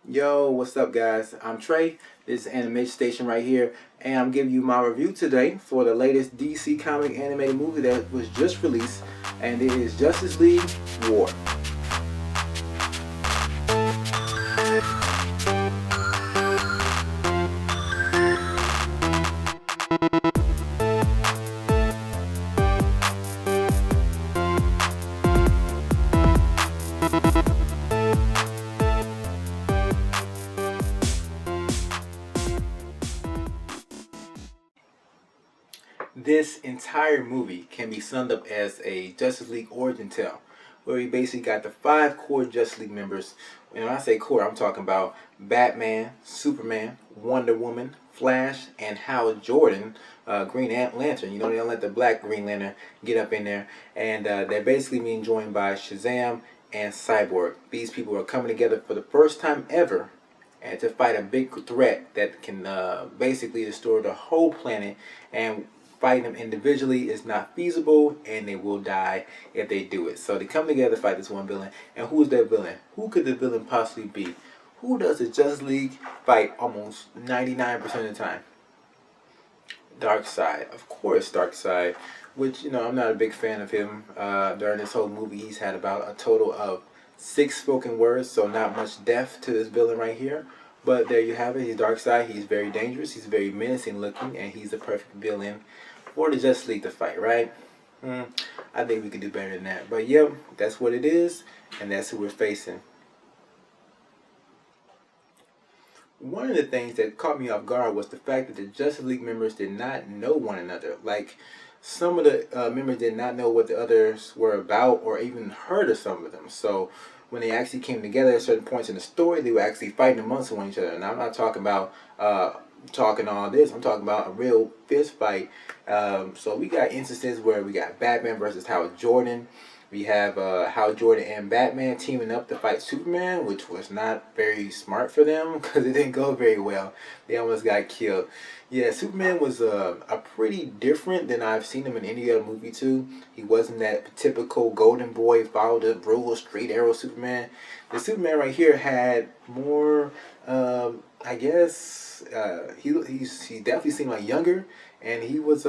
Yo, what's up guys? I'm Trey. This is Animation Station right here, and I'm giving you my review today for the latest DC comic animated movie that was just released, and it is Justice League War. This entire movie can be summed up as a Justice League origin tale, where we basically got the five core Justice League members. And when I say core, I'm talking about Batman, Superman, Wonder Woman, Flash, and Hal Jordan, Green Lantern. You know, they don't let the black Green Lantern get up in there. And they're basically being joined by Shazam and Cyborg. These people are coming together for the first time ever and to fight a big threat that can basically destroy the whole planet, and fighting them individually is not feasible and they will die if they do it. So they come together to fight this one villain. And who's that villain? Who could the villain possibly be? Who does the Justice League fight almost 99% of the time? Darkseid, of course, Darkseid. Which, you know, I'm not a big fan of him. During this whole movie, he's had about a total of 6 spoken words, so not much depth to this villain right here. But there you have it. He's Darkseid. He's very dangerous. He's very menacing looking, and he's the perfect villain for the Justice League to fight, right? I think we could do better than that. But yep, that's what it is, and that's who we're facing. One of the things that caught me off guard was the fact that the Justice League members did not know one another. Like, some of the members did not know what the others were about or even heard of some of them. So when they actually came together at certain points in the story, they were actually fighting amongst one each other. And I'm not talking about talking all this. I'm talking about a real fist fight. So we got instances where we got Batman versus Hal Jordan. We have Hal Jordan and Batman teaming up to fight Superman, which was not very smart for them because it didn't go very well. They almost got killed. Yeah, Superman was a pretty different than I've seen him in any other movie too. He wasn't that typical golden boy, follow the brutal straight arrow Superman. The Superman right here had more, I guess, he definitely seemed like younger, and he was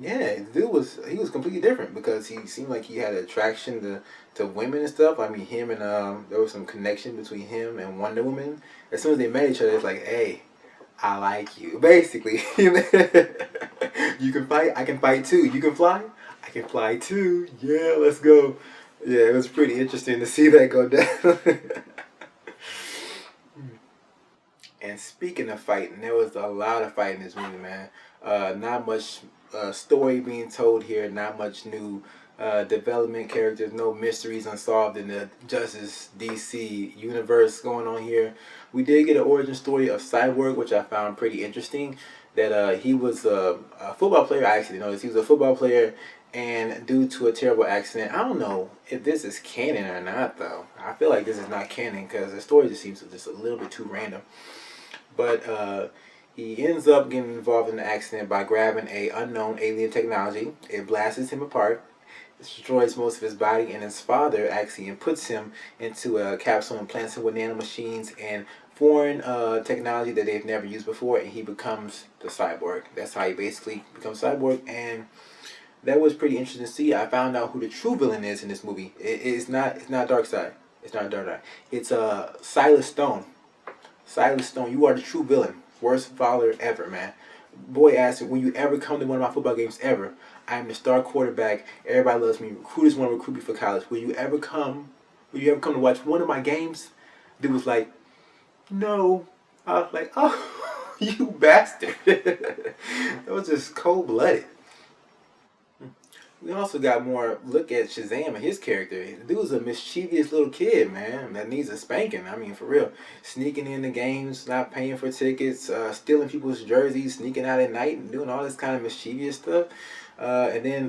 yeah, the dude was completely different because he seemed like he had attraction to women and stuff. I mean, him and there was some connection between him and Wonder Woman. As soon as they met each other, it's like, hey, I like you. Basically, you can fight, I can fight too. You can fly, I can fly too. Yeah, let's go. Yeah, it was pretty interesting to see that go down. And speaking of fighting, there was a lot of fighting in this movie, man. Not much story being told here, not much new development characters, no mysteries unsolved in the Justice DC universe going on here. We did get an origin story of Cyborg, which I found pretty interesting. That he was a football player. I actually noticed he was a football player, and due to a terrible accident, I don't know if this is canon or not, though. I feel like this is not canon because the story just seems just a little bit too random. But he ends up getting involved in the accident by grabbing a unknown alien technology. It blasts him apart, destroys most of his body, and his father actually puts him into a capsule and plants him with nanomachines and foreign technology that they've never used before, and he becomes the cyborg. That's how he basically becomes cyborg, and that was pretty interesting to see. I found out who the true villain is in this movie. It's not Darkseid. It's not Darkseid. It's Silas Stone. Silas Stone, you are the true villain. Worst father ever, man. Boy asked, will you ever come to one of my football games ever? I am the star quarterback. Everybody loves me. Recruiters want to recruit me for college. Will you ever come? Will you ever come to watch one of my games? Dude was like, no. I was like, oh, you bastard. That was just cold blooded. We also got more look at Shazam and his character. The dude's a mischievous little kid, man, that needs a spanking. I mean, for real. Sneaking in the games, not paying for tickets, stealing people's jerseys, sneaking out at night, and doing all this kind of mischievous stuff. And then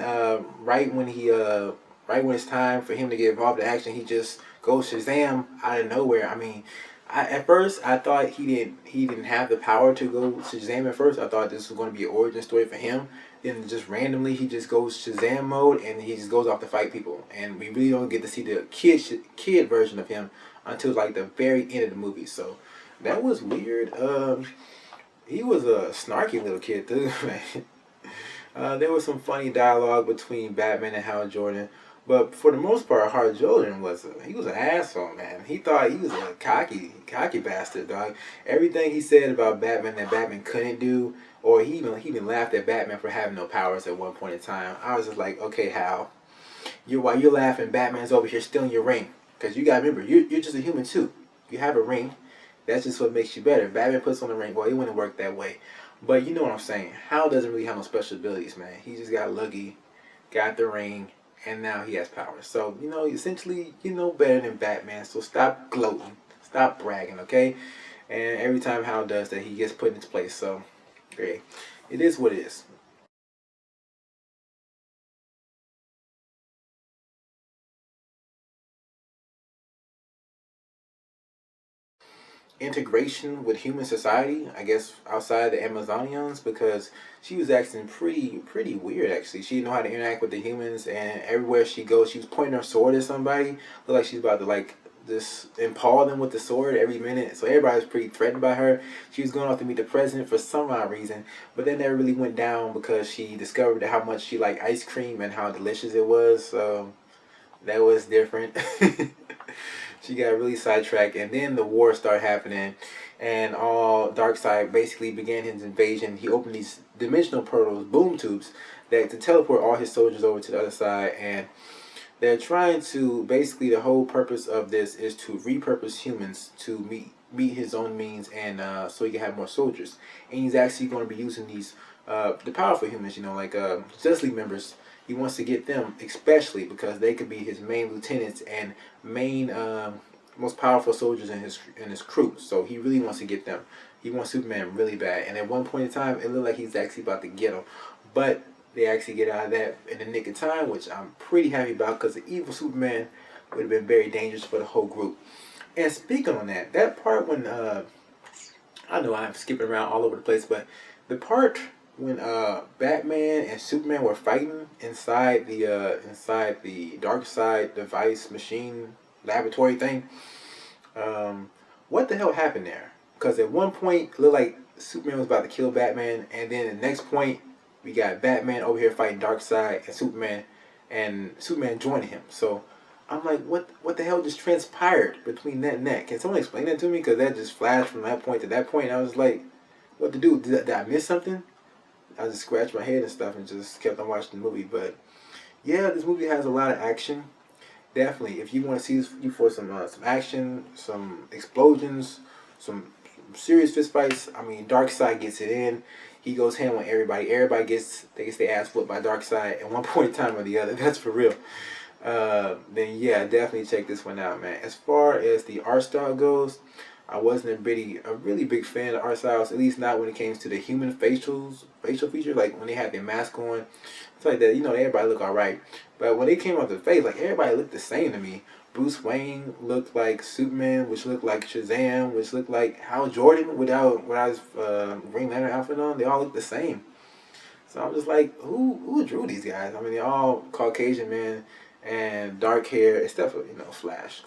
right when it's time for him to get involved in action, he just goes Shazam out of nowhere. I mean, At first I thought he didn't have the power to go Shazam. At first I thought this was going to be an origin story for him. Then just randomly he just goes Shazam mode and he just goes off to fight people. And we really don't get to see the kid version of him until like the very end of the movie. So that was weird. He was a snarky little kid too, man. There was some funny dialogue between Batman and Hal Jordan, but for the most part, Hal Jordan he was an asshole, man. He thought he was a cocky bastard, dog. Everything he said about Batman that Batman couldn't do, or he even laughed at Batman for having no powers at one point in time. I was just like, okay, Hal, while you're laughing, Batman's over here stealing your ring, because you gotta remember, you're just a human too. You have a ring. That's just what makes you better. Batman puts on the ring. Well, it wouldn't work that way. But you know what I'm saying. Hal doesn't really have no special abilities, man. He just got lucky, got the ring, and now he has powers. So, essentially, you know better than Batman. So stop gloating. Stop bragging, okay? And every time Hal does that, he gets put in his place. So, great. It is what it is. Integration with human society, I guess, outside the Amazonians, because she was acting pretty weird actually. She didn't know how to interact with the humans, and everywhere she goes, she was pointing her sword at somebody. Looked like she's about to like just impale them with the sword every minute. So everybody was pretty threatened by her. She was going off to meet the president for some odd reason, but that never really went down because she discovered how much she liked ice cream and how delicious it was. So that was different. She got really sidetracked, and then the war started happening, and all Darkseid basically began his invasion. He opened these dimensional portals, boom tubes, that to teleport all his soldiers over to the other side, and they're trying to basically the whole purpose of this is to repurpose humans to meet his own means, and so he can have more soldiers. And he's actually going to be using these the powerful humans, like Justice League members. He wants to get them especially because they could be his main lieutenants and main most powerful soldiers in his crew. So he really wants to get them. He wants Superman really bad. And at one point in time, it looked like he's actually about to get him, but they actually get out of that in the nick of time, which I'm pretty happy about because the evil Superman would have been very dangerous for the whole group. And speaking on that part when I know I'm skipping around all over the place, but the part when Batman and Superman were fighting inside the Darkseid device machine laboratory thing, what the hell happened there? Because at one point it looked like Superman was about to kill Batman, and then the next point we got Batman over here fighting Darkseid and Superman joining him. So I'm like, what the hell just transpired between that and that? Can someone explain that to me? Because that just flashed from that point to that point. I was like, what to do? Did I miss something? I just scratched my head and stuff and just kept on watching the movie. But yeah, this movie has a lot of action. Definitely, if you want to see you for some action, some explosions, some serious fist fights. I mean, Darkseid gets it in. He goes ham on everybody. Everybody gets their ass whooped by Darkseid at one point in time or the other. That's for real. Then yeah, definitely check this one out, man. As far as the art style goes, I wasn't a really big fan of art styles, at least not when it came to the human facial features, like when they had their mask on. It's like that, everybody look alright. But when they came off the face, like everybody looked the same to me. Bruce Wayne looked like Superman, which looked like Shazam, which looked like Hal Jordan without his Green Lantern outfit on. They all look the same. So I'm just like, who drew these guys? I mean, they're all Caucasian men and dark hair, except for Flash.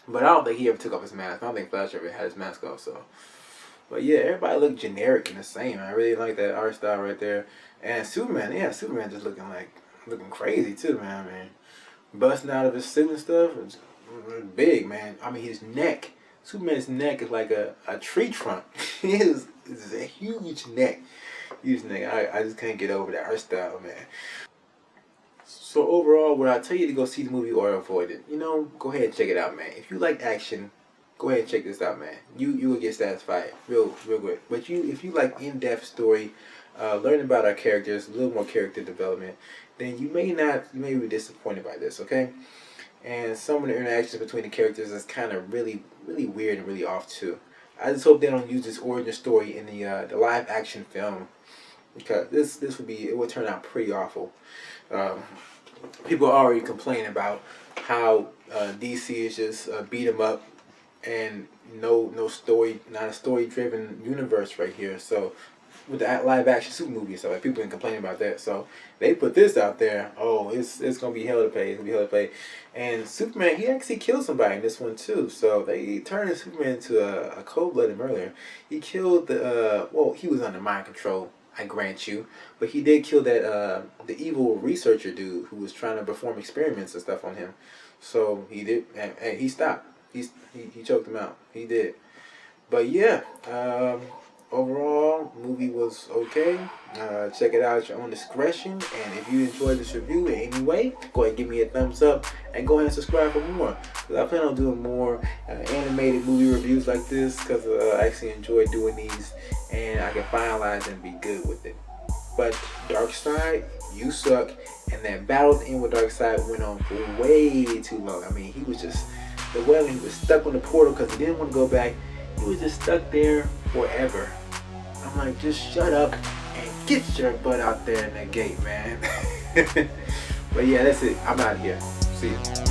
But I don't think he ever took off his mask. I don't think Flash ever had his mask off. So, but yeah, everybody looked generic and the same. I really like that art style right there. And Superman, yeah, Superman just looking crazy too, man. I mean, busting out of his suit and stuff. It's big, man. I mean, his neck. Superman's neck is like a tree trunk. It's a huge neck. Huge neck. I just can't get over that art style, man. So overall, would I tell you to go see the movie or avoid it? Go ahead and check it out, man. If you like action, go ahead and check this out, man. You will get satisfied real good. But if you like in-depth story, learn about our characters, a little more character development, then you may be disappointed by this, okay? And some of the interactions between the characters is kind of really weird and really off too. I just hope they don't use this origin story in the live action film, because it would turn out pretty awful. People are already complaining about how DC is just beat 'em up and no story, not a story driven universe right here. So with the live action super movie, so like people been complaining about that. So they put this out there. Oh, it's gonna be hell to pay. It's gonna be hell to pay. And Superman, he actually killed somebody in this one too. So they turned Superman into a cold-blooded murderer. He killed the well, he was under mind control, I grant you, but he did kill that the evil researcher dude who was trying to perform experiments and stuff on him. So he did, and he stopped. He choked him out. He did. But yeah, overall, movie was okay. Check it out at your own discretion. And if you enjoyed this review in any way, go ahead and give me a thumbs up and go ahead and subscribe for more. Because I plan on doing more animated movie reviews like this because I actually enjoy doing these and I can finalize and be good with it. But Darkseid, you suck. And that battle at the end with Darkseid went on for way too long. I mean, he was just, the way he was stuck on the portal because he didn't want to go back. He was just stuck there forever. I'm like, just shut up and get your butt out there in that gate, man. But yeah, that's it. I'm out of here. See ya.